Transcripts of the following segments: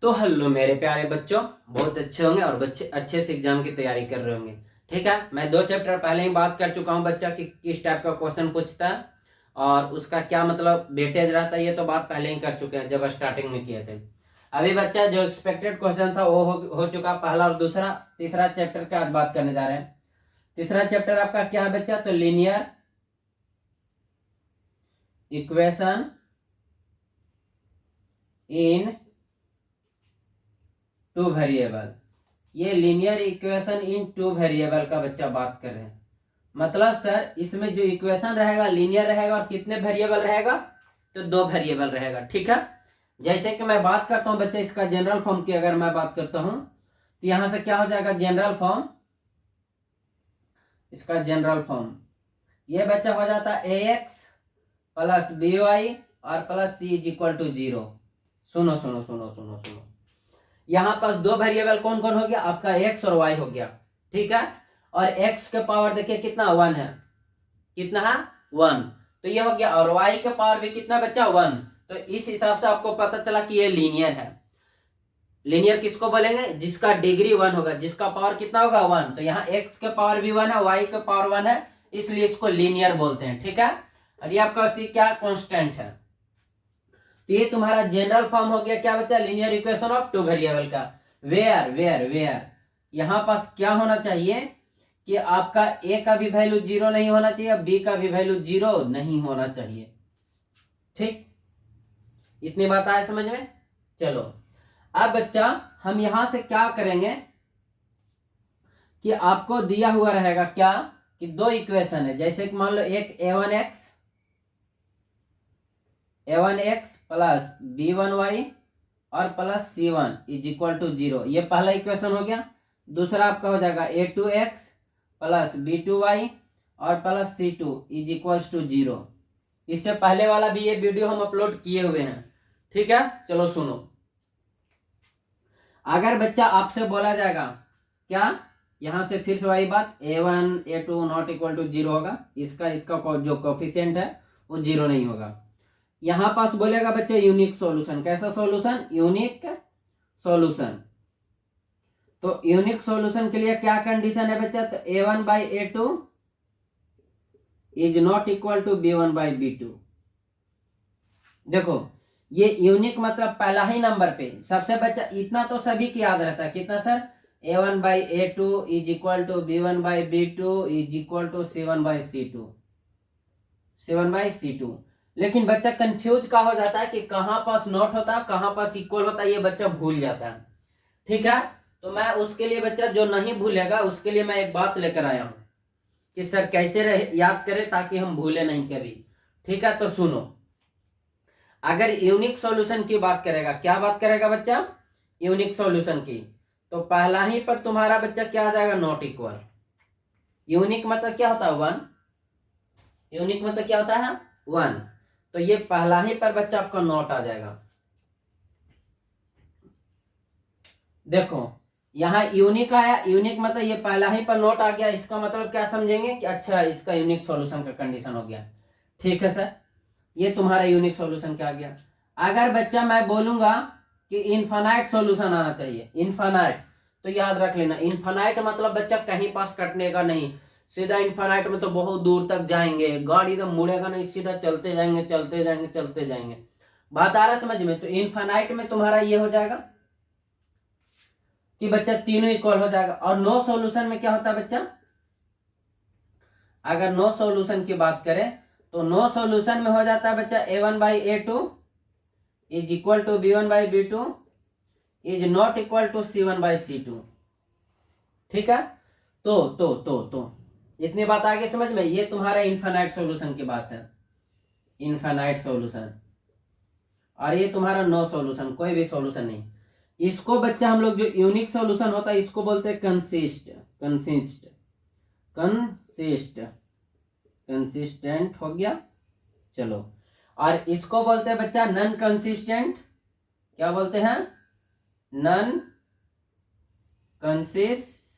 तो हेलो मेरे प्यारे बच्चों, बहुत अच्छे होंगे और बच्चे अच्छे से एग्जाम की तैयारी कर रहे होंगे। ठीक है, मैं 2 चैप्टर पहले ही बात कर चुका हूँ बच्चा कि किस टाइप का क्वेश्चन पूछता है और उसका क्या मतलब वेटेज रहता है। ये तो बात पहले ही कर चुके हैं जब स्टार्टिंग में किए थे। अभी बच्चा जो एक्सपेक्टेड क्वेश्चन था वो हो चुका, पहला और दूसरा। तीसरा चैप्टर का आज बात करने जा रहे हैं। तीसरा चैप्टर आपका क्या है बच्चा? तो linear equation in two variable. ये linear equation in two variable का बच्चा बात कर रहे हैं। मतलब सर इसमें जो इक्वेशन रहेगा लीनियर रहेगा और कितने वेरिएबल रहेगा? तो 2 वेरिएबल रहेगा। ठीक है, जैसे कि मैं बात करता हूं बच्चा इसका जनरल फॉर्म की, अगर मैं बात करता हूं तो यहां से क्या हो जाएगा जनरल फॉर्म। इसका जनरल फॉर्म ये बच्चा हो जाता है A X plus B Y और plus C is equal to 0। सुनो सुनो सुनो सुनो सुनो, यहां पास 2 वेरिएबल कौन कौन हो गया? आपका एक्स और वाई हो गया। ठीक है, और एक्स के पावर देखिए कितना 1 है। कितना है? 1। तो ये हो गया, और वाई के पावर भी कितना बच्चा? 1। तो इस हिसाब से आपको पता चला कि ये लीनियर है। लीनियर किसको बोलेंगे? जिसका डिग्री 1 होगा, जिसका पावर कितना होगा? 1। तो यहाँ एक्स के पावर भी 1 है, वाई के पावर 1 है, इसलिए इसको लीनियर बोलते हैं। ठीक है, और ये आपका सी क्या कॉन्स्टेंट है। तो ये तुम्हारा जनरल फॉर्म हो गया क्या बच्चा? Linear equation of to variable का। वेयर वेयर वेयर यहां पास क्या होना चाहिए कि आपका ए का भी वैल्यू 0 नहीं होना चाहिए, बी का भी वैल्यू 0 नहीं होना चाहिए। ठीक, इतनी बात आए समझ में? चलो अब बच्चा हम यहां से क्या करेंगे कि आपको दिया हुआ रहेगा क्या कि 2 इक्वेशन है। जैसे कि मान लो एक a1x प्लस b1y और plus c1 is equal to 0। ये पहला इक्वेशन हो गया। दूसरा आपका हो जाएगा a2x प्लस b2y और plus c2 is equal to 0। इससे पहले वाला भी ये वीडियो हम अपलोड किए हुए हैं। ठीक है, चलो सुनो। अगर बच्चा आपसे बोला जाएगा क्या, यहां से फिर से वही बात, a1 a2 not equal to 0 होगा, इसका इसका जो कोफिशिएंट है वो 0 नहीं होगा। यहां पास बोलेगा बच्चा यूनिक सॉल्यूशन। कैसा सॉल्यूशन? Unique solution. तो यूनिक सॉल्यूशन के लिए क्या कंडीशन है बच्चा? तो a1 by a2 is not equal to b1 by b2। देखो ये यूनिक मतलब पहला ही नंबर पे सबसे बच्चा इतना तो सभी की याद रहता है। कितना sir? a1 by a2 is equal to b1 by b2 is equal to c1 by c2। c1 by c2। लेकिन बच्चा कंफ्यूज का हो जाता है कि कहां पास नॉट होता है कहां पास इक्वल होता है, ये बच्चा भूल जाता है। ठीक है, तो मैं उसके लिए बच्चा जो नहीं भूलेगा उसके लिए मैं एक बात लेकर आया हूं कि सर कैसे याद करें ताकि हम भूले नहीं कभी। ठीक है, तो सुनो। अगर यूनिक सॉल्यूशन की बात करेगा, क्या बात करेगा बच्चा? यूनिक सॉल्यूशन की, तो पहला ही पर तुम्हारा बच्चा क्या आ जाएगा? Not equal. यूनिक मतलब क्या होता है? 1। यूनिक मतलब क्या होता है? 1। तो ये पहला ही पर बच्चा आपका नॉट आ जाएगा। देखो यहाँ यूनिक आया, यूनिक मतलब ये पहला ही पर नोट आ गया, इसका मतलब क्या समझेंगे कि अच्छा इसका यूनिक सॉल्यूशन का कंडीशन हो गया। ठीक है सर, ये तुम्हारा यूनिक सॉल्यूशन क्या आ गया। अगर बच्चा मैं बोलूंगा कि इनफाइनाइट सॉल्यूशन आना चाहिए, इनफाइनाइट, तो याद रख लेना इनफाइनाइट मतलब बच्चा कहीं पास कटने का नहीं। सीधा इनफाइनाइट में तो बहुत दूर तक जाएंगे, गाड़ी एकदम मुड़ेगा नहीं, सीधा चलते जाएंगे चलते जाएंगे चलते जाएंगे। बात आ रहा समझ में? तो इनफाइनाइट में तुम्हारा ये हो जाएगा कि बच्चा तीनों इक्वल हो जाएगा। और नो सॉल्यूशन में क्या होता है बच्चा? अगर नो सॉल्यूशन की बात करें तो नो सॉल्यूशन में हो जाता है बच्चा a1 by a2 is equal to b1 by b2 is not equal to c1 by c2। ठीक है, तो इतनी बात आगे समझ में? ये तुम्हारा इनफाइनाइट सॉल्यूशन की बात है, इनफाइनाइट सॉल्यूशन। और ये तुम्हारा नो सॉल्यूशन, कोई भी सॉल्यूशन नहीं। इसको बच्चा हम लोग जो यूनिक सॉल्यूशन होता है इसको बोलते हैं कंसिस्टेंट हो गया। चलो, और इसको बोलते हैं बच्चा नॉन कंसिस्टेंट। क्या बोलते हैं? नॉन कंसिस्टेंट,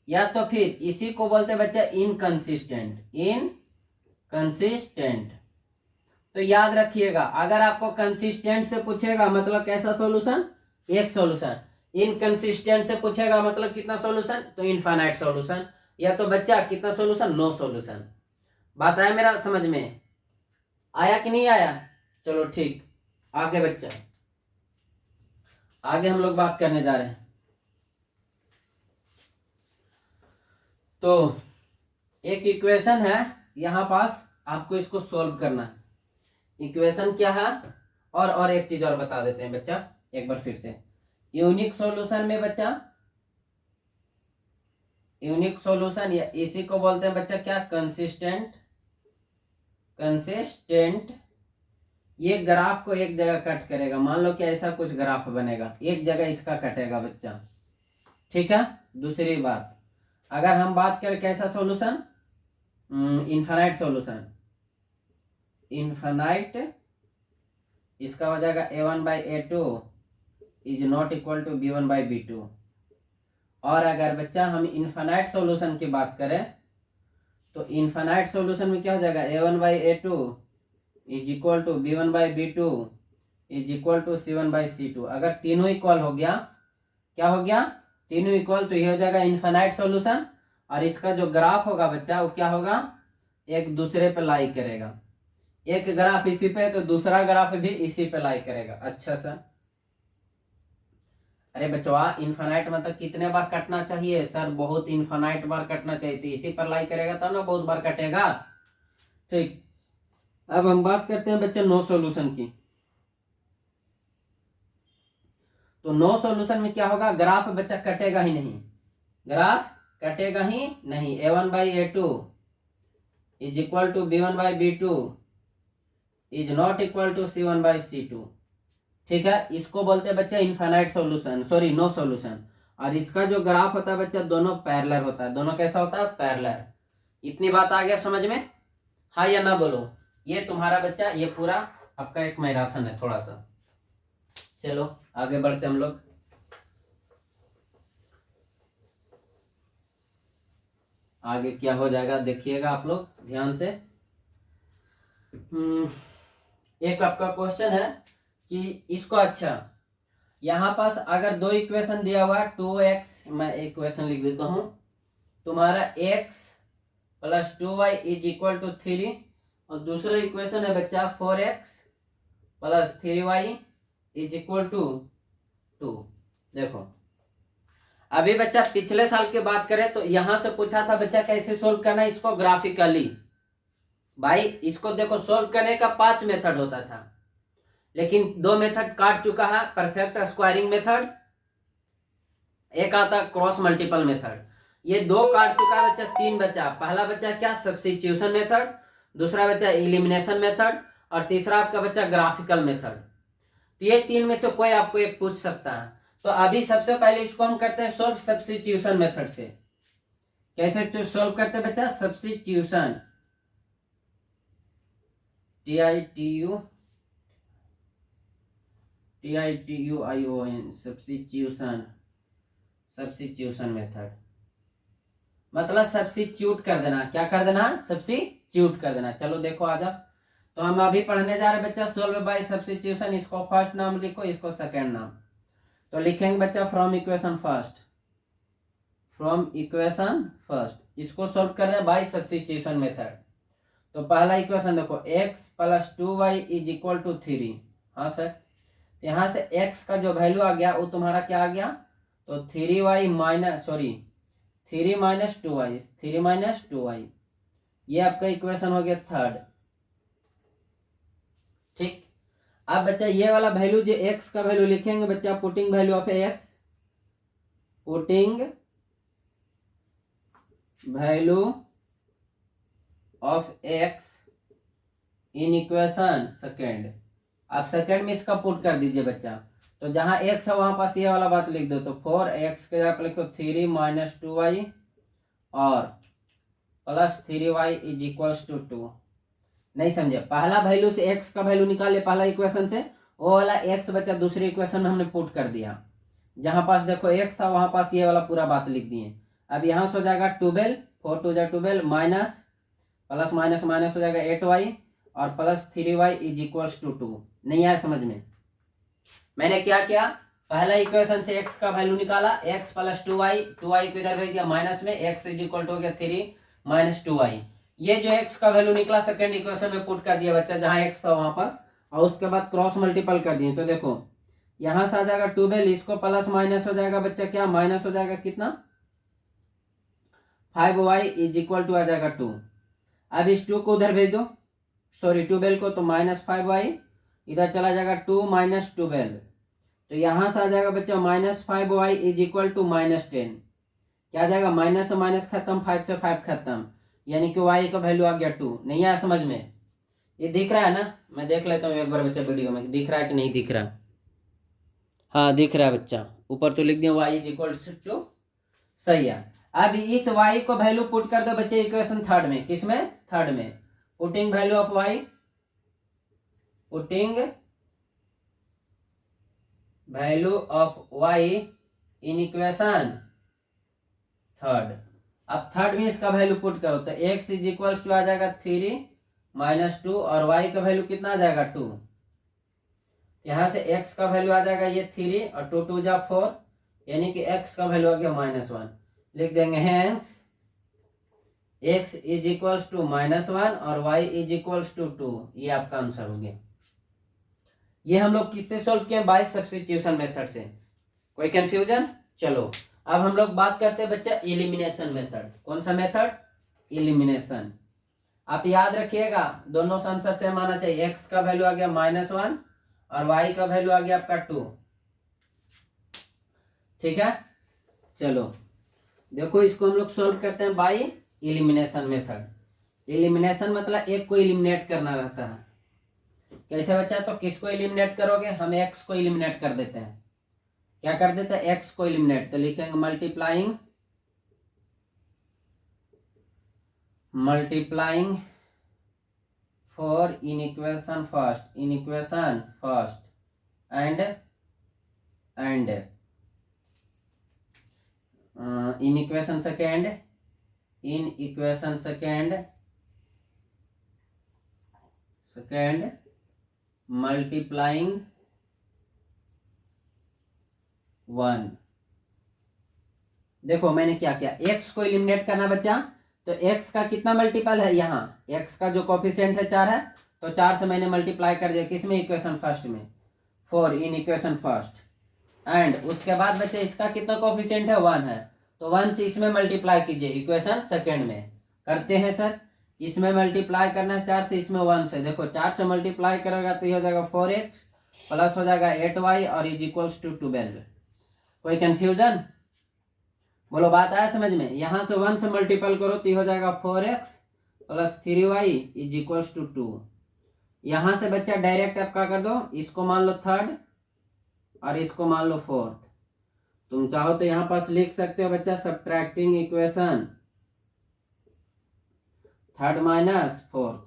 या तो फिर इसी को बोलते हैं बच्चा इनकंसिस्टेंट। इनकंसिस्टेंट तो याद रखिएगा, अगर आपको कंसिस्टेंट से पूछेगा मतलब कैसा सॉल्यूशन, एक सॉल्यूशन। इनकंसिस्टेंट से पूछेगा मतलब कितना सॉल्यूशन, तो इनफाइनाइट सॉल्यूशन। या तो बच्चा कितना सॉल्यूशन, नो सॉल्यूशन। बात आया मेरा समझ में, आया कि नहीं आया? चलो ठीक, आगे बच्चा, आगे हम लोग बात करने जा रहे हैं। तो एक इक्वेशन है यहां पास, आपको इसको सॉल्व करना है। इक्वेशन क्या है, और एक चीज और बता देते हैं बच्चा एक बार फिर से। यूनिक सॉल्यूशन में बच्चा, यूनिक सॉल्यूशन या इसी को बोलते हैं बच्चा क्या, कंसिस्टेंट। कंसिस्टेंट ये ग्राफ को एक जगह कट करेगा, मान लो कि ऐसा कुछ ग्राफ बनेगा, एक जगह इसका कटेगा बच्चा, ठीक है। दूसरी बात, अगर हम बात करें कैसा सॉल्यूशन, इनफाइनाइट सॉल्यूशन, इनफाइनाइट, इसका हो जाएगा a1/a2 is not equal to b1/b2। और अगर बच्चा हम इनफाइनाइट सॉल्यूशन की बात करें तो इनफाइनाइट सॉल्यूशन में क्या हो जाएगा, a1/a2 is equal to b1/b2 is equal to c1/c2। अगर तीनों इक्वल हो गया, क्या हो गया, तीनों इक्वल, तो ये हो जाएगा इनफाइनाइट सॉल्यूशन। और इसका जो ग्राफ होगा बच्चा वो क्या होगा, एक दूसरे पे लाई करेगा। एक ग्राफ इसी पे तो दूसरा ग्राफ भी इसी पे लाई करेगा। अच्छा सर, अरे बच्चों इनफाइनाइट मतलब कितने बार कटना चाहिए सर, बहुत इनफाइनाइट बार कटना चाहिए, तो इसी पर लाई करेगा तब ना बहुत बार कटेगा। ठीक, अब हम बात करते हैं बच्चे नो सॉल्यूशन की। तो नो सॉल्यूशन में क्या होगा, ग्राफ बच्चा कटेगा ही नहीं, ग्राफ कटेगा ही नहीं। a1/a2 is equal to b1/b2 is not equal to c1/c2। ठीक है, इसको बोलते हैं बच्चा infinite solution, sorry no solution. और इसका जो ग्राफ होता है बच्चा, दोनों पैरेलल होता है। दोनों कैसा होता है, पैरेलल। इतनी बात आ गया समझ में, हाँ या ना बोलो। ये तुम्हारा बच्चा, ये पूरा आपका एक मैराथन है थोड़ा सा। चलो आगे बढ़ते हम लोग। आगे क्या हो जाएगा देखिएगा आप लोग ध्यान से। एक आपका क्वेश्चन है कि इसको, अच्छा यहां पास अगर दो इक्वेशन दिया हुआ है 2x, मैं एक इक्वेशन लिख देता हूं, तुम्हारा x plus 2y is equal to 3, और दूसरा इक्वेशन है बच्चा 4x plus 3y is equal to 2। देखो अभी बच्चा पिछले साल की बात करें तो यहां से पूछा था बच्चा कैसे सोल्व करना है इसको ग्राफिकली। भाई इसको देखो, सोल्व करने का 5 मेथड होता था, लेकिन 2 मेथड काट चुका है, परफेक्ट स्क्वायरिंग मेथड, एक आता क्रॉस मल्टीपल मेथड। ये 2 काट चुका है बच्चा, 3 बचा। पहला बच्चा क्या, सब्स्टिट्यूशन मेथड, दूसरा बच्चा एलिमिनेशन मेथड, और तीसरा आपका बच्चा ग्राफिकल मेथड। तो ये 3 में से कोई आपको एक पूछ सकता है। तो अभी सबसे पहले इसको हम करते हैं सोल्व सब्स्टिट्यूशन मेथड से। कैसे सोल्व करते हैं बच्चा, substitution, TITUION, substitution, substitution method मतलब सब्स्टिट्यूट कर देना। क्या कर देना, सब्स्टिट्यूट कर देना। चलो देखो आजा, तो हम अभी पढ़ने जा रहे हैं बच्चा सोल्व बाय सब्स्टिट्यूशन। इसको फर्स्ट नाम लिखो, इसको सेकंड नाम। तो लिखेंगे बच्चा from equation first, from equation first. इसको सोल्व कर रहे हैं बाय सब्स्टिट्यूशन मेथड। तो पहला इक्वेशन देखो, x plus 2y is equal to 3। हाँ सर, यहां से x का जो वैल्यू आ गया वो तुम्हारा क्या आ गया, तो 3y minus, sorry 3 minus 2y, 3 minus 2y, ये आपका इक्वेशन हो गया थर्ड। ठीक, अब बच्चा ये वाला वैल्यू जो x का वैल्यू लिखेंगे बच्चा, putting value of x, putting value of x in equation second. आप सेकेंड में इसका पुट कर दीजिए बच्चा। तो जहां x है वहां पास ये वाला बात लिख दो, तो 4x के जगह लिखो 3 माइनस 2y और plus 3y is equal to 2। नहीं समझे, पहला वैल्यू से x का वैल्यू निकाले पहला इक्वेशन से, वो वाला x बच्चा दूसरे इक्वेशन में हमने पुट कर दिया। जहां पास देखो x था वहां पास ये वाला पूरा बात लिख दिए। अब यहां से हो जाएगा 12, 4 2 12 माइनस प्लस माइनस माइनस हो जाएगा 8y और plus 3y is equals to 2। नहीं आया समझ में? मैंने क्या किया, पहला इक्वेशन से x का वैल्यू निकाला, x प्लस 2y, 2y को इधर भेज दिया माइनस में, x इज इक्वल टू हो गया 3 माइनस 2y। ये जो x का वैल्यू निकला सेकंड इक्वेशन में पुट कर दिया बच्चा, जहां x था वहां पास, और उसके बाद क्रॉस मल्टीपल कर दिए। तो देखो यहां से आ जाएगा 12, इसको प्लस माइनस हो जाएगा बच्चा, क्या माइनस हो जाएगा कितना, 5y इज इक्वल टू आ जाएगा 2। अब इस 2 को उधर भेज दो, सॉरी 12 को, तो माइनस 5y इधर चला जाएगा 2 माइनस 12, तो यहां से आ जाएगा बच्चा minus 5y is equal to minus 10। क्या आ जाएगा, माइनस से माइनस खत्म, 5 से 5 खत्म, यानी कि y का वैल्यू आ गया 2। नहीं आया समझ में? ये दिख रहा है ना? मैं देख लेता हूँ एक बार बच्चा वीडियो में, दिख रहा है कि नहीं दिख रहा? हाँ दिख रहा है बच्चा, ऊपर तो लिख दिया y इज इक्वल टू, सही है। अब इस y को वैल्यू पुट कर दो बच्चे इक्वेशन थर्ड में, किसमें, थर्ड में, putting value of y, putting value of y in equation third. अब थर्ड में इसका वैल्यू पुट करो, तो x इज इक्वल टू आ जाएगा 3 माइनस 2, और y का वैल्यू कितना आ जाएगा 2। यहां से x का वैल्यू आ जाएगा ये 3 और 2 2 जा 4, यानी कि x का वैल्यू आ गया -1। लिख देंगे hence x is equal to -1 और y इज इक्वल टू 2। ये आपका आंसर हो गया। ये हम लोग किससे सॉल्व किए, बाय सब्स्टिट्यूशन मेथड से। कोई कंफ्यूजन? चलो अब हम लोग बात करते हैं बच्चा एलिमिनेशन मेथड। कौन सा मेथड? एलिमिनेशन। आप याद रखिएगा दोनों का आंसर सेम आना चाहिए। x का वैल्यू आ गया -1 और y का वैल्यू आ गया आपका 2। ठीक है, चलो देखो इसको हम लोग सॉल्व करते हैं बाय एलिमिनेशन मेथड। एलिमिनेशन मतलब एक को एलिमिनेट करना रहता है। कैसे बच्चा? तो किसको एलिमिनेट करोगे? हम x को एलिमिनेट कर देते हैं। क्या कर देते हैं? x को एलिमिनेट। तो लिखेंगे multiplying for in equation first, in equation first and in equation second, in equation second multiplying 1। देखो मैंने क्या किया, x को एलिमिनेट करना बच्चा, तो x का कितना मल्टीपल है, यहाँ x का जो कोफिशिएंट है 4 है, तो 4 से मैंने मल्टीप्लाई कर दिया, किसमें, इक्वेशन फर्स्ट में, 4 इन इक्वेशन फर्स्ट। एंड उसके बाद बच्चे इसका कितना कोफिशिएंट है, 1 है, तो 1 से इसमें मल्टीप्लाई कीजिए इक्वेशन सेकेंड में। करते हैं सर, इसमें मल्टीप्लाई करना है 4 से, इसमें 1 से। देखो 4 से मल्टीप्लाई करेगा तो ये हो जाएगा 4x प्लस हो जाएगा 8y और इज इक्वल्स टू 12। कोई कंफ्यूजन? बोलो बात आया समझ में? यहां से 1 से मल्टीपल करो तो ये हो जाएगा 4x plus 3y is equals to 2। यहां से बच्चा डायरेक्ट आप क्या कर दो, इसको मान लो थर्ड और इसको मान लो फोर्थ। तुम चाहो तो यहां पास लिख सकते हो बच्चा subtracting equation third minus fourth,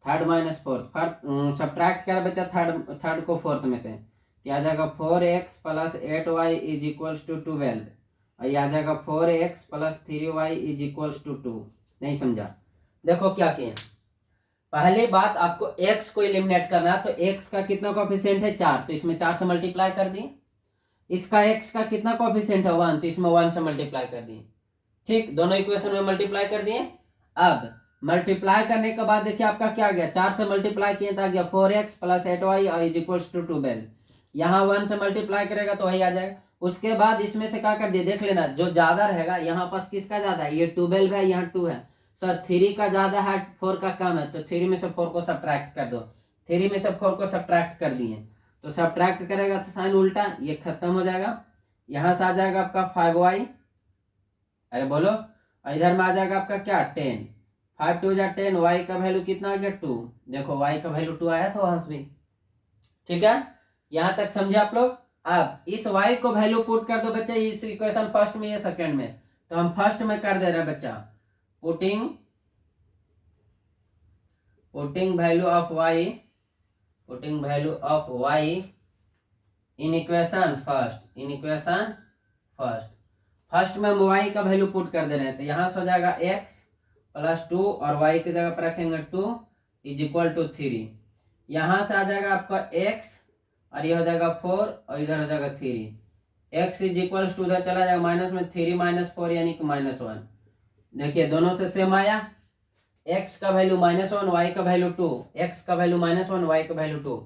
third minus fourth, subtract कर बच्चा थर्ड को फोर्थ में से, तो आ जाएगा 4x plus 8y is equals to 12, और ये आ जाएगा 4x plus 3y is equals to 2। नहीं समझा? देखो क्या किया, पहली बात आपको x को एलिमिनेट करना है, तो x का कितना कोफिशिएंट है 4, तो इसमें 4 से मल्टीप्लाई कर दिए। इसका x का कितना कोफिशिएंट है 1, तो इसमें 1 से मल्टीप्लाई कर दिए। ठीक, दोनों इक्वेशन में मल्टीप्लाई कर दिए। अब मल्टीप्लाई करने के बाद देखिए आपका क्या गया, 4 से मल्टीप्लाई किए तो आ गया 4x प्लस 8y और इज इक्वल्स टू 12। यहाँ 1 से मल्टीप्लाई करेगा तो वही आ जाएगा। उसके बाद इसमें से क्या कर दिए, देख लेना जो ज्यादा रहेगा, यहाँ पास किसका ज्यादा है, ये 12 है, यहाँ 2 है, सर 3 का ज्यादा है 4 का कम है, तो 3 में से 4 को सब्ट्रैक्ट कर दो। 3 में से 4 को सब्ट्रैक्ट कर दिए, तो सब्ट्रैक्ट करेगा तो साइन उल्टा, ये खत्म हो जाएगा। यहाँ से आ जाएगा आपका 5y, अरे बोलो, इधर में आ जाएगा आपका क्या 10, 5 2 जा 10, y का वैल्यू कितना आ गया 2। देखो y का वैल्यू 2 आया था वहां से भी। ठीक है, यहां तक समझे आप लोग? अब इस y को वैल्यू पुट कर दो बच्चे इस इक्वेशन फर्स्ट में या सेकंड में, तो हम फर्स्ट में कर दे रहे हैं बच्चा, putting value of y, putting value of y in equation first, in equation first में हम y का वैल्यू पुट कर दे रहे हैं, तो यहां से हो जाएगा x प्लस 2 और y की जगह पर रखेंगे 2 इज इक्वल टू 3। यहाँ से आ जाएगा आपका x और ये हो जाएगा 4 और इधर हो जाएगा 3। x इज इक्वल टू उधर चला जाएगा माइनस में 3 माइनस 4 यानी कि -1। देखिए दोनों से सेम आया। x का वैल्यू -1, y का वैल्यू 2, x का वैल्यू -1, y का वैल्यू 2।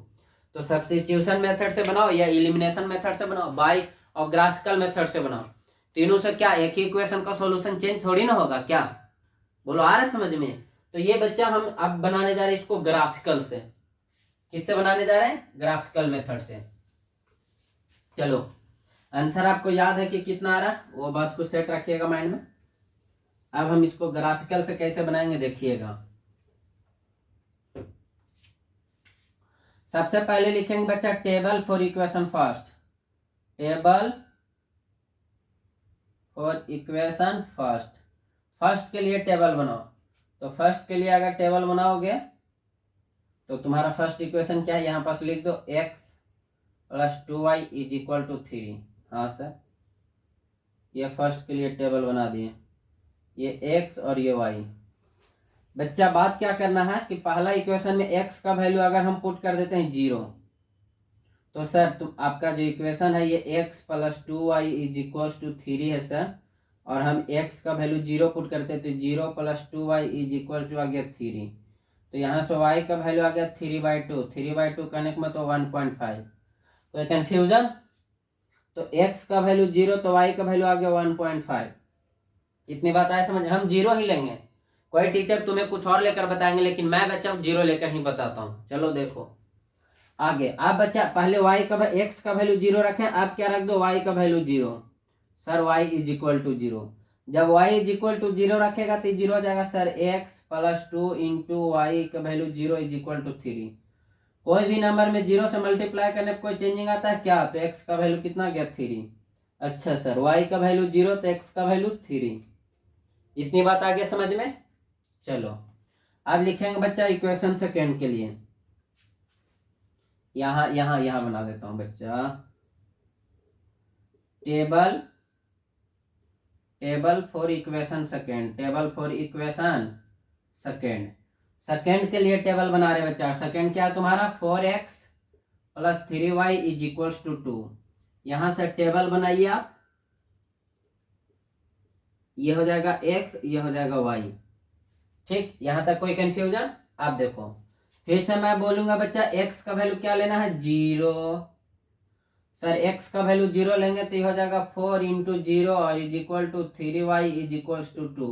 तो सब्स्टिट्यूशन मेथड से बनाओ या इलिमिनेशन मेथड से बनाओ, बाई और ग्राफिकल मेथड से बनाओ, तीनों से क्या एक ही इक्वेशन का सॉल्यूशन चेंज थोड़ी ना होगा क्या? बोलो आ रहा है समझ में? तो ये बच्चा हम अब बनाने जा रहे हैं इसको ग्राफिकल से। किससे बनाने जा रहे हैं? ग्राफिकल मेथड से। चलो आंसर आपको याद है कि कितना आ रहा है, वो बात को सेट रखिएगा माइंड में। अब हम इसको ग्राफिकल से कैसे बनाएंगे देखिएगा। सबसे पहले लिखेंगे बच्चा table for equation first. Table for equation first. First के लिए टेबल बनाओ। तो फर्स्ट के लिए अगर टेबल बनाओगे तो तुम्हारा फर्स्ट इक्वेशन क्या है, यहाँ पास लिख दो x + 2y is equal to 3। हाँ सर, ये फर्स्ट के लिए टेबल बना दिए, ये x और ये y। बच्चा बात क्या करना है कि पहला इक्वेशन में x का वैल्यू अगर हम पुट कर देते हैं 0, तो सर तुम आपका जो इक्वेशन है ये x + 2y is equal to 3 है सर, और हम x का वैल्यू 0 पुट करते हैं तो 0 + 2y इज इक्वल टू आ गया 3। तो यहाँ से y का वैल्यू आ गया 3/2। 3/2 करने का मतलब 1.5। तो कंफ्यूजन, तो x का वैल्यू 0 तो y का वैल्यू आ गया 1.5। इतनी बात आए समझ? हम 0 ही लेंगे, कोई टीचर तुम्हें कुछ और लेकर बताएंगे, लेकिन मैं बच्चा 0 लेकर ही बताता हूँ। चलो देखो आगे। आप बच्चा पहले x का वैल्यू 0 रखें, आप क्या रख दो y का value 0। Sir y is equal to 0। जब y इज इक्वल टू 0 रखेगा तो 0 हो जाएगा सर x + 2 × y का वैल्यू 0 इज इक्वल टू 3। कोई भी नंबर में 0 से मल्टीप्लाई करने पर कोई चेंजिंग आता है क्या? तो x का वैल्यू कितना गया 3। अच्छा सर y का वैल्यू 0 तो x का वैल्यू 3। इतनी बात आ गया समझ में? चलो अब लिखेंगे बच्चा इक्वेशन सेकेंड के लिए। यहाँ बना देता हूं बच्चा table for equation second. Table for equation second. Second के लिए टेबल बना रहे बच्चा। सेकेंड क्या है तुम्हारा? 4x + 3y is equal to 2। यहां से टेबल बनाइए आप, ये हो जाएगा x, ये हो जाएगा y। ठीक, यहां तक कोई कंफ्यूजन? आप देखो फिर से मैं बोलूंगा बच्चा x का वैल्यू क्या लेना है? 0। सर x का वैल्यू 0 लेंगे तो ये हो जाएगा 4 × 0 और is equal to 3y is equal to 2।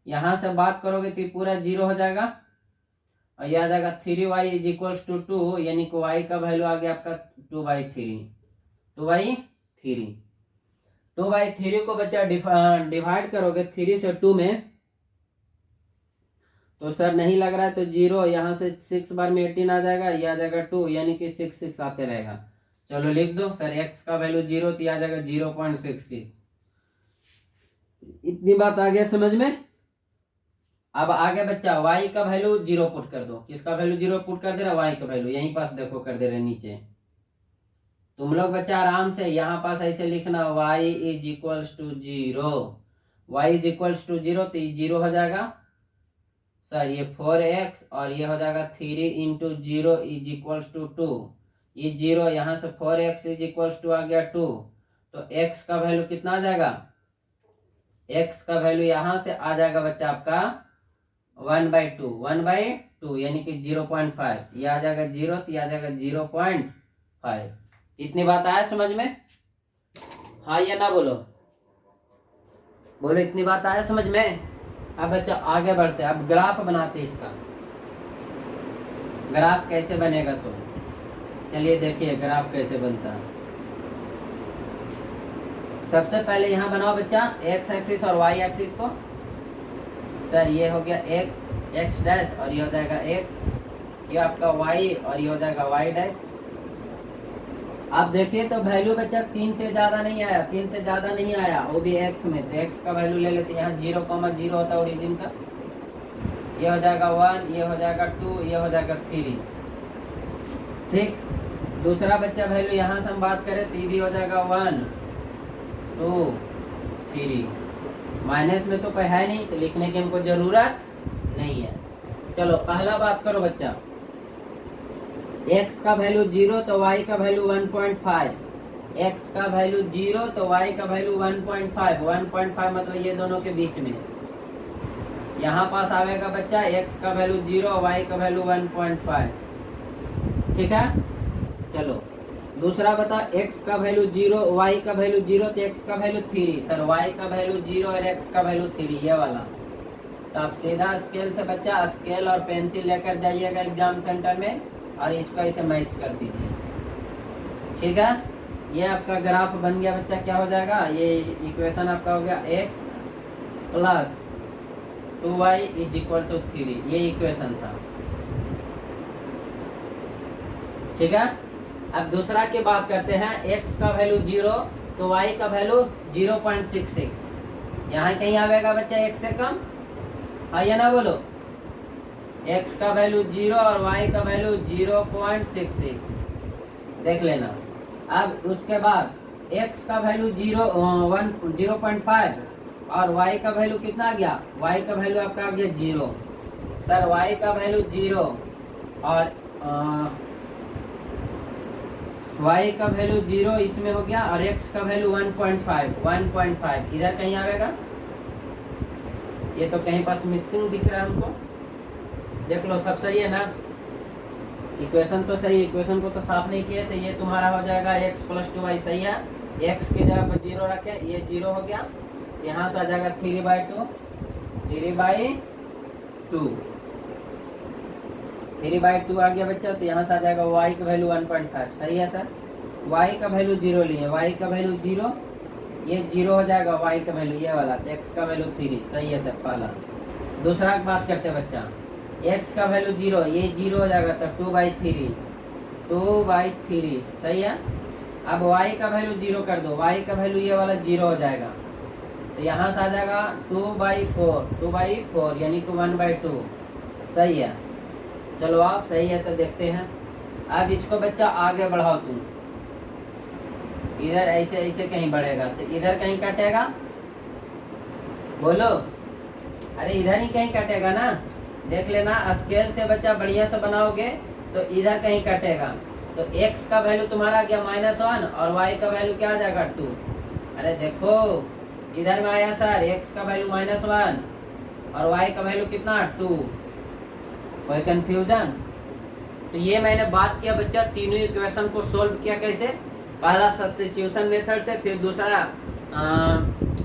यहां से बात करोगे तो पूरा 0 हो जाएगा और यह आ जाएगा 3y इज इक्वल टू 2, यानी कि y का वैल्यू आ गया आपका 2/3। 2/3। 2/3 को बच्चा डिवाइड करोगे 3 से 2 में, तो सर नहीं लग रहा है तो 0, यहाँ से 6 बार में 18 आ जाएगा, ये आ जाएगा 2, यानी कि 6 आते रहेगा। चलो लिख दो सर x का वैल्यू 0 तो आ जाएगा 0.66। इतनी बात आ गया समझ में? अब आगे बच्चा y का वैल्यू 0 पुट कर दो। किसका वैल्यू 0 पुट कर दे रहा? y का वैल्यू यहीं पास देखो कर दे रहे नीचे। तुम लोग बच्चा आराम से यहाँ पास ऐसे लिखना y is equal to 0। y is equal to 0 तो ये 0 हो जाएगा सर, ये 4x और ये हो जाएगा 3 × 0 इज इक्वल टू 2। ये 0, यहाँ से 4x इज इक्वल टू आ गया 2। तो x का वैल्यू कितना आ जाएगा? x का वैल्यू यहाँ से आ जाएगा बच्चा आपका 1/2 यानी कि 0.5। ये आ जाएगा 0 तो ये आ जाएगा 0.5। इतनी बात आया समझ में? हाँ या ना बोलो? बोलो इतनी बात आया समझ में? अब बच्चा आगे बढ़ते हैं, अब ग्राफ बनाते हैं। इसका ग्राफ कैसे बनेगा सो चलिए देखिए ग्राफ कैसे बनता है। सबसे पहले यहाँ बनाओ बच्चा x एक्सिस और y एक्सिस को। सर ये हो गया x डैश और ये हो जाएगा x, ये आपका y और ये हो जाएगा y डैश। आप देखिए तो वैल्यू बच्चा 3 से ज्यादा नहीं आया, 3 से ज्यादा नहीं आया, वो भी x में। तो x का वैल्यू ले लेते हैं, यहाँ 0,0 होता है ओरिजिन का। ये हो जाएगा 1, ये हो जाएगा 2, ये हो जाएगा 3। ठीक, दूसरा बच्चा वैल्यू यहाँ से हम बात करें तो ये भी हो जाएगा 1, 2, 3। माइनस में तो कोई है नहीं तो लिखने की हमको जरूरत नहीं है। चलो पहला बात करो बच्चा, x का वैल्यू 0 तो y का वैल्यू 1.5, x का वैल्यू 0 तो y का वैल्यू 1.5, 1.5 मतलब ये दोनों के बीच में। यहाँ पास आवेगा बच्चा x का वैल्यू 0, y का वैल्यू 1.5, ठीक है। चलो दूसरा बता, x का वैल्यू 0, y का वैल्यू 0 तो x का वैल्यू 3, सर y का वैल्यू 0 और x का वैल्यू 3, ये वाला। तो आप सीधा स्केल से बच्चा स्केल और पेंसिल लेकर जाइएगा एग्जाम सेंटर में और इसको इसे मैच कर दीजिए, ठीक है। ये आपका ग्राफ बन गया बच्चा, क्या हो जाएगा, ये इक्वेशन आपका हो गया x plus 2y is equal to 3, ये इक्वेशन था, ठीक है। अब दूसरा की बात करते हैं, x का वैल्यू 0 तो y का वैल्यू 0.66, यहाँ कहीं आवेगा बच्चा x से कम, आइए ना बोलो, x का वैल्यू 0 और y का वैल्यू 0.66, देख लेना। अब उसके बाद x का वैल्यू 0.5 और y का वैल्यू कितना आ गया, y का वैल्यू आपका आ गया 0, सर y का वैल्यू 0 और y का वैल्यू 0 इसमें हो गया और x का वैल्यू 1.5 इधर कहीं आवेगा, ये तो कहीं पास मिक्सिंग दिख रहा है हमको, देख लो सब सही है ना, इक्वेशन तो सही, इक्वेशन को तो साफ नहीं किए, तो ये तुम्हारा हो जाएगा x प्लस 2y, सही है। x की जगह पर 0 रखे, ये 0 हो गया, यहाँ से आ जाएगा 3/2, 3/2 आ गया बच्चा, तो यहाँ से आ जाएगा y का वैल्यू 1.5, सही है सर। y का वैल्यू 0 लिए, y का वैल्यू 0, ये 0 हो जाएगा, y का वैल्यू ये वाला, तो x का वैल्यू 3, सही है सर पहला। दूसरा की बात करते हैं बच्चा, x का वैल्यू 0, ये 0 हो जाएगा, तो 2/3, सही है। अब y का वैल्यू 0 कर दो, y का वैल्यू ये वाला 0 हो जाएगा, तो यहाँ से आ जाएगा 2/4 यानी कि 1/2, सही है। चलो आप सही है तो देखते हैं। अब इसको बच्चा आगे बढ़ाओ तुम, इधर ऐसे ऐसे कहीं बढ़ेगा तो इधर कहीं कटेगा, बोलो, अरे इधर ही कहीं कटेगा ना, देख लेना। स्केल से बच्चा बढ़िया से बनाओगे तो इधर कहीं कटेगा, तो x का वैल्यू तुम्हारा गया -1 और y का वैल्यू क्या आ जाएगा 2। अरे देखो इधर में आया सर, x का वैल्यू -1 और y का वैल्यू कितना 2, कोई कंफ्यूजन। तो ये मैंने बात किया बच्चा, तीनों इक्वेशन को सोल्व किया कैसे, पहला सब्स्टिट्यूशन मेथड से, फिर दूसरा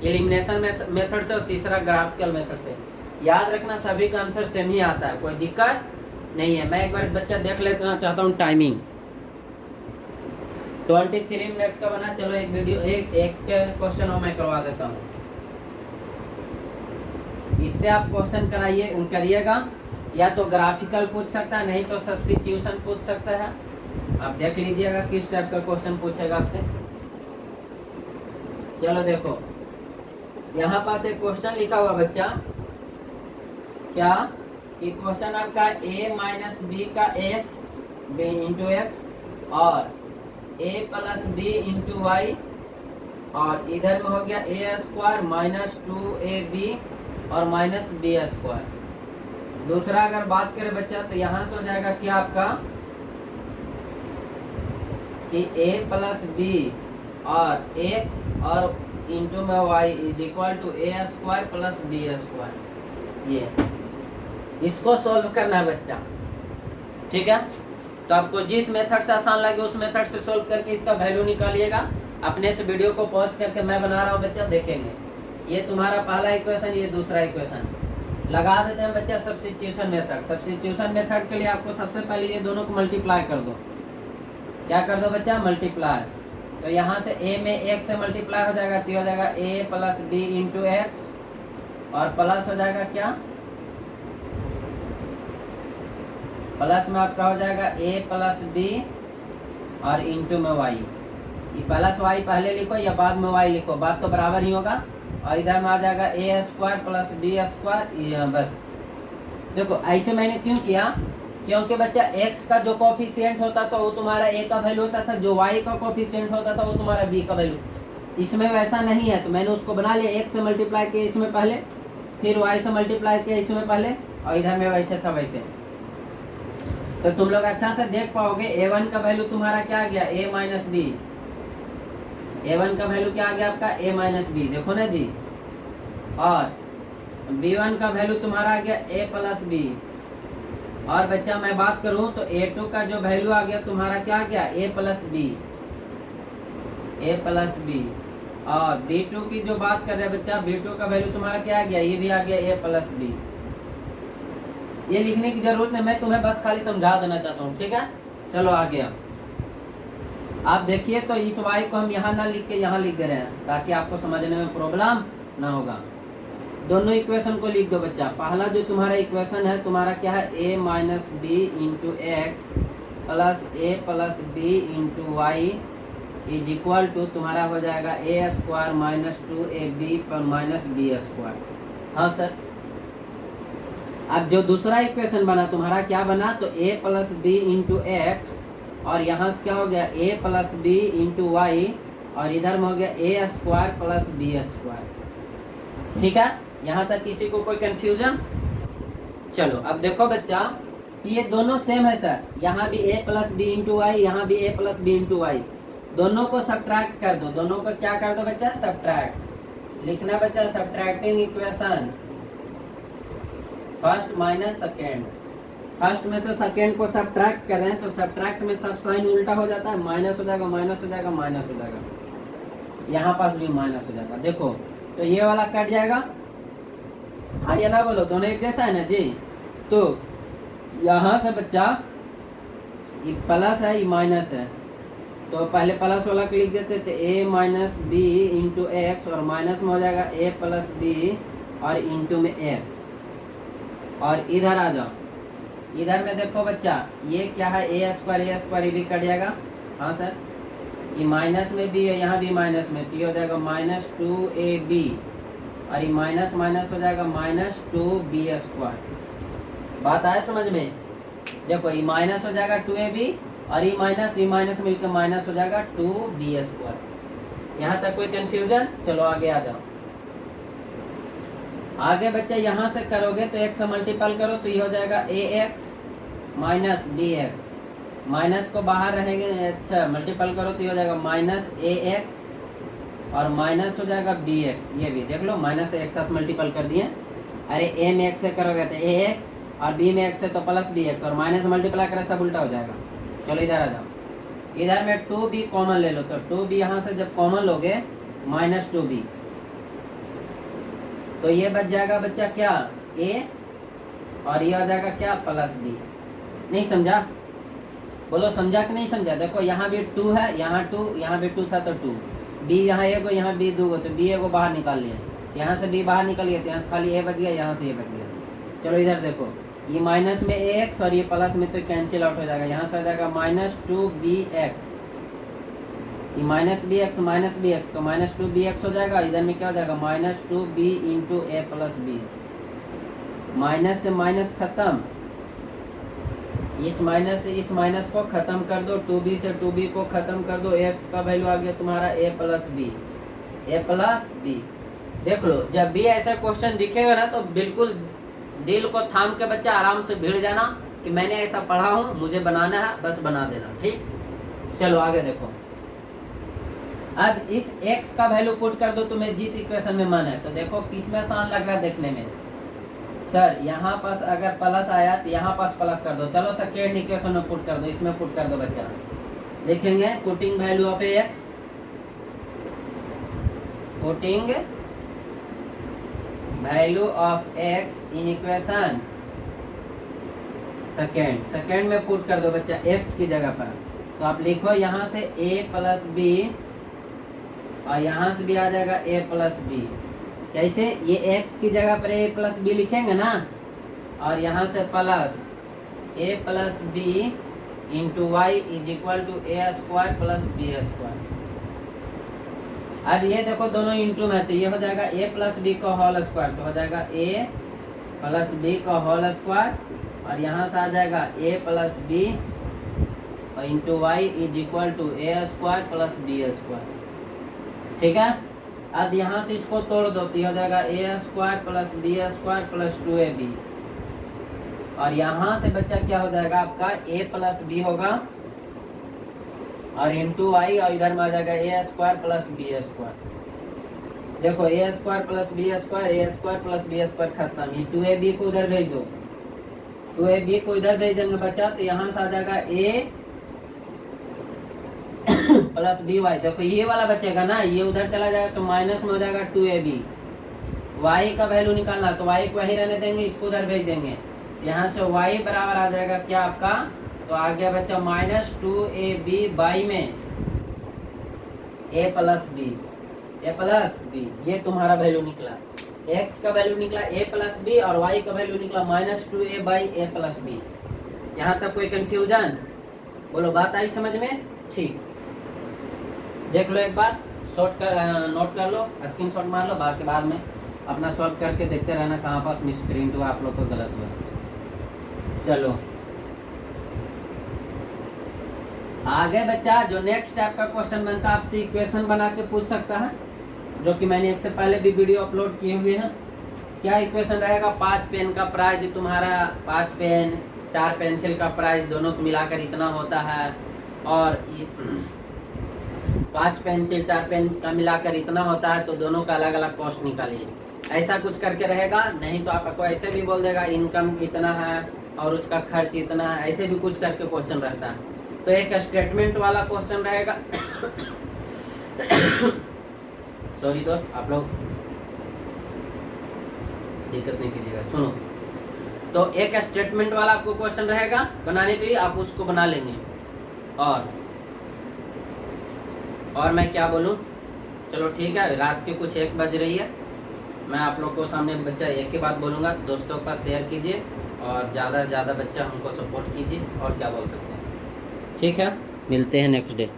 एलिमिनेशन मेथड से और तीसरा ग्राफिकल मेथड से। याद रखना सभी का आंसर सेम ही आता है, कोई दिक्कत नहीं है। मैं एक बार बच्चा देख लेना चाहता हूँ, टाइमिंग 23 मिनट्स का बना। चलो एक वीडियो एक क्वेश्चन और मैं करवा देता हूँ, इससे आप क्वेश्चन करिएगा, या तो ग्राफिकल पूछ सकता है, नहीं तो सब्स्टिट्यूशन पूछ सकता है। आप देख लीजिएगा किस टाइप का क्वेश्चन पूछेगा आपसे। चलो देखो यहाँ पास एक क्वेश्चन लिखा हुआ बच्चा, क्या कि क्वेश्चन आपका a माइनस बी का x इंटू एक्स और a plus B into y, और इधर में हो गया a² माइनस 2ab और माइनस b²। दूसरा अगर बात करें बच्चा तो यहाँ से हो जाएगा क्या आपका कि a प्लस बी और x और इंटू में y is equal to a² plus b²। ये इसको सोल्व करना है बच्चा, ठीक है। तो आपको जिस मेथड से आसान लगे उस मेथड से सोल्व करके इसका वैल्यू निकालिएगा। अपने से वीडियो को पॉज करके मैं बना रहा हूँ बच्चा, देखेंगे। ये तुम्हारा पहला इक्वेशन, ये दूसरा इक्वेशन। लगा देते हैं बच्चा सब्स्टिट्यूशन मेथड। सब्स्टिट्यूशन मेथड के लिए आपको सबसे पहले ये दोनों को मल्टीप्लाई कर दो। क्या कर दो बच्चा? मल्टीप्लाई। तो यहाँ से a में 1 से मल्टीप्लाई हो जाएगा तो हो जाएगा a plus B into x, और प्लस हो जाएगा क्या, प्लस में आपका हो जाएगा a प्लस बी और इंटू में y। ये प्लस y पहले लिखो या बाद में y लिखो, बात तो बराबर ही होगा। और इधर में आ जाएगा a² प्लस b²। बस देखो ऐसे मैंने क्यों किया, क्योंकि बच्चा x का जो कोफिशिएंट होता था वो तुम्हारा a का वैल्यू होता था, जो y का कोफिशिएंट होता था वो तुम्हारा b का वैल्यू। इसमें वैसा नहीं है, तो मैंने उसको बना लिया। x से मल्टीप्लाई किया इसमें पहले, फिर y से मल्टीप्लाई किया इसमें पहले, और इधर में वैसे था वैसे। तो तुम लोग अच्छा से देख पाओगे a1 का वैल्यू तुम्हारा क्या आ गया, a माइनस बी। a1 का वैल्यू क्या आ गया आपका, a माइनस बी, देखो ना जी। और b1 का वैल्यू तुम्हारा आ गया a प्लस बी। और बच्चा मैं बात करूं तो a2 का जो वैल्यू आ गया तुम्हारा क्या आ गया, a plus b, a plus b. और b2 की जो बात कर रहे हैं बच्चा, b2 का वैल्यू तुम्हारा क्या आ गया, ये भी आ गया a प्लस बी। ये लिखने की जरूरत नहीं, मैं तुम्हें बस खाली समझा देना चाहता हूँ, ठीक है। चलो आ गया। आप देखिए तो इस y को हम यहाँ ना लिख के यहाँ लिख दे रहे हैं ताकि आपको समझने में प्रॉब्लम ना होगा। दोनों इक्वेशन को लिख दो बच्चा। पहला जो तुम्हारा इक्वेशन है तुम्हारा क्या है, a minus B into X plus A plus B into Y is equal to तुम्हारा हो जाएगा A square minus 2ab minus B square. हाँ सर। अब जो दूसरा इक्वेशन बना तुम्हारा क्या बना, तो a plus B into x और यहाँ से क्या हो गया a plus B into y और इधर में हो गया a square plus b square. ठीक है, यहाँ तक किसी को कोई कंफ्यूजन? चलो अब देखो बच्चा, ये दोनों सेम है सर। यहाँ भी a plus B into y, यहाँ भी a plus B into y. दोनों को सब्ट्रैक्ट कर दो, दोनों को क्या कर दो बच्चा, सब्ट्रैक्ट। लिखना बच्चा subtracting equation first minus second. First में से सेकेंड को सब्ट्रैक्ट कर रहे हैं तो सब्ट्रैक्ट में सब साइन उल्टा हो जाता है, माइनस हो जाएगा, माइनस हो जाएगा, माइनस हो जाएगा। यहाँ पास भी माइनस हो जाएगा। देखो तो ये वाला कट जाएगा। हाँ ये ना बोलो, दोनों एक जैसा है ना जी। तो यहाँ से बच्चा ये प्लस है, ये माइनस है, तो पहले प्लस वाला को लिख देते थे a minus B into x और माइनस में हो जाएगा a प्लस बी और इंटू में x। और इधर आ जाओ, इधर में देखो बच्चा ये क्या है, a स्क्वायर ये भी कट जाएगा। हाँ सर, ये माइनस में भी है, यहाँ भी माइनस में, तो ये हो जाएगा माइनस 2ab और ये माइनस माइनस हो जाएगा माइनस 2b स्क्वायर। बात आया समझ में? देखो ये माइनस हो जाएगा 2ab और ये माइनस मिलकर माइनस हो जाएगा 2b स्क्वायर। यहाँ तक कोई कंफ्यूजन? चलो आगे आ जाओ। आगे बच्चा यहाँ से करोगे तो x से मल्टीपल करो तो ये हो जाएगा ax माइनस bx। माइनस को बाहर रहेंगे, अच्छा मल्टीपल करो तो ये हो जाएगा माइनस ax और माइनस हो जाएगा bx। ये भी देख लो, माइनस से एक साथ मल्टीपल कर दिए। अरे a में x से करोगे तो ax और b में x से तो प्लस bx और माइनस मल्टीप्लाई करें सब उल्टा हो जाएगा। चलो इधर आ जाओ, इधर में 2b कॉमन ले लो, तो 2b यहाँ से जब कॉमन लोगे माइनस 2b तो ये बच जाएगा बच्चा क्या, a और ये हो जाएगा क्या, प्लस b। नहीं समझा? बोलो समझा कि नहीं समझा? देखो यहाँ भी 2 है, यहाँ 2, यहाँ भी 2 था तो 2, b यहाँ एगो, यहाँ b दूगो, तो b एगो बाहर निकाल लिया, यहाँ से b बाहर निकल गया तो यहाँ से खाली a बच गया, यहाँ से a बच गया। चलो इधर देखो, ये माइनस में ax और ये प्लस में तो कैंसिल आउट हो जाएगा, यहाँ से हो जाएगा माइनस 2bx। ये माइनस bx तो माइनस 2bx हो जाएगा। इधर में क्या हो जाएगा, minus 2b into a plus b. Minus से माइनस खत्म, इस माइनस से इस माइनस को खत्म कर दो, 2b से 2b को खत्म कर दो, x का वैल्यू आ गया तुम्हारा a प्लस बी। देख लो, जब भी ऐसा क्वेश्चन दिखेगा ना तो बिल्कुल दिल को थाम के बच्चा आराम से भिड़ जाना कि मैंने ऐसा पढ़ा हूँ, मुझे बनाना है, बस बना देना। ठीक, चलो आगे देखो। अब इस x का वैल्यू पुट कर दो तुम्हें जिस इक्वेशन में मन है। तो देखो किसमें आसान लग रहा है देखने में? सर यहाँ पास अगर प्लस आया तो यहाँ पास प्लस कर दो। चलो सेकेंड इक्वेशन में पुट कर दो, इसमें पुट कर दो बच्चा। लिखेंगे putting value of x, putting value of x in equation second में पुट कर दो बच्चा x की जगह पर। तो आप लिखो यहाँ से a प्लस बी और यहाँ से भी आ जाएगा a प्लस बी। कैसे? ये x की जगह पर a प्लस बी लिखेंगे ना, और यहाँ से plus a plus B into Y is equal to a square plus b square. अब ये देखो दोनों इंटू में, तो ये हो जाएगा a प्लस बी का होल स्क्वायर, तो हो जाएगा a प्लस बी का होल स्क्वायर और यहाँ से आ जाएगा a प्लस बी और into Y is equal to a square plus b square. ठीक है, अब यहाँ से इसको तोड़ दो तो ये हो जाएगा a square plus b square plus 2ab। और यहाँ से बच्चा क्या हो जाएगा आपका a प्लस बी होगा और इंटू आई, और इधर में आ जाएगा A square plus b square. देखो ए स्क्वायर प्लस बी स्क्वायर, ए स्क्वायर प्लस बी स्क्वायर खत्म। ये 2ab को उधर भेज दो, 2ab को इधर भेज देंगे बच्चा, तो यहाँ से आ जाएगा a प्लस बी वाई। देखो ये वाला बचेगा ना, ये उधर चला जाएगा तो माइनस में हो जाएगा 2ab। y का वैल्यू निकालना तो y को वहीं रहने देंगे, इसको उधर भेज देंगे। यहाँ से y बराबर आ जाएगा क्या आपका, तो आ गया बच्चा माइनस 2ab बाई में a प्लस बी। ये तुम्हारा वैल्यू निकला, x का वैल्यू निकला a प्लस बी और y का वैल्यू निकला minus 2a by a plus b. यहाँ तक कोई कंफ्यूजन? बोलो बात आई समझ में? ठीक, देख लो एक बार, नोट कर लो, स्क्रीनशॉट मार लो, बाकी बाद में अपना सॉल्व करके देखते रहना कहाँ पास मिस प्रिंट हुआ, आप लोग को गलत हुआ। चलो आगे बच्चा, जो नेक्स्ट टाइप का क्वेश्चन बनता है आपसे इक्वेशन बना के पूछ सकता है, जो कि मैंने इससे पहले भी वीडियो अपलोड किए हुए हैं। क्या इक्वेशन रहेगा, 5 पेन का प्राइस तुम्हारा, 5 पेन 4 पेंसिल का प्राइस दोनों को मिलाकर इतना होता है, और 5 पेंसिल 4 पेन का मिलाकर इतना होता है, तो दोनों का अलग अलग कॉस्ट निकालिए। ऐसा कुछ करके रहेगा, नहीं तो आपको ऐसे भी बोल देगा इनकम इतना है और उसका खर्च इतना है, ऐसे भी कुछ करके क्वेश्चन रहता है। तो एक स्टेटमेंट वाला क्वेश्चन रहेगा। सॉरी दोस्त, आप लोग दिक्कत नहीं कीजिएगा, सुनो। तो एक स्टेटमेंट वाला आपको क्वेश्चन रहेगा बनाने के लिए, आप उसको बना लेंगे। और मैं क्या बोलूं, चलो ठीक है, रात के कुछ 1 बज रही है, मैं आप लोग को सामने बच्चा एक ही बात बोलूँगा, दोस्तों के पास शेयर कीजिए और ज़्यादा से ज़्यादा बच्चा हमको सपोर्ट कीजिए, और क्या बोल सकते हैं। ठीक है, मिलते हैं नेक्स्ट डे।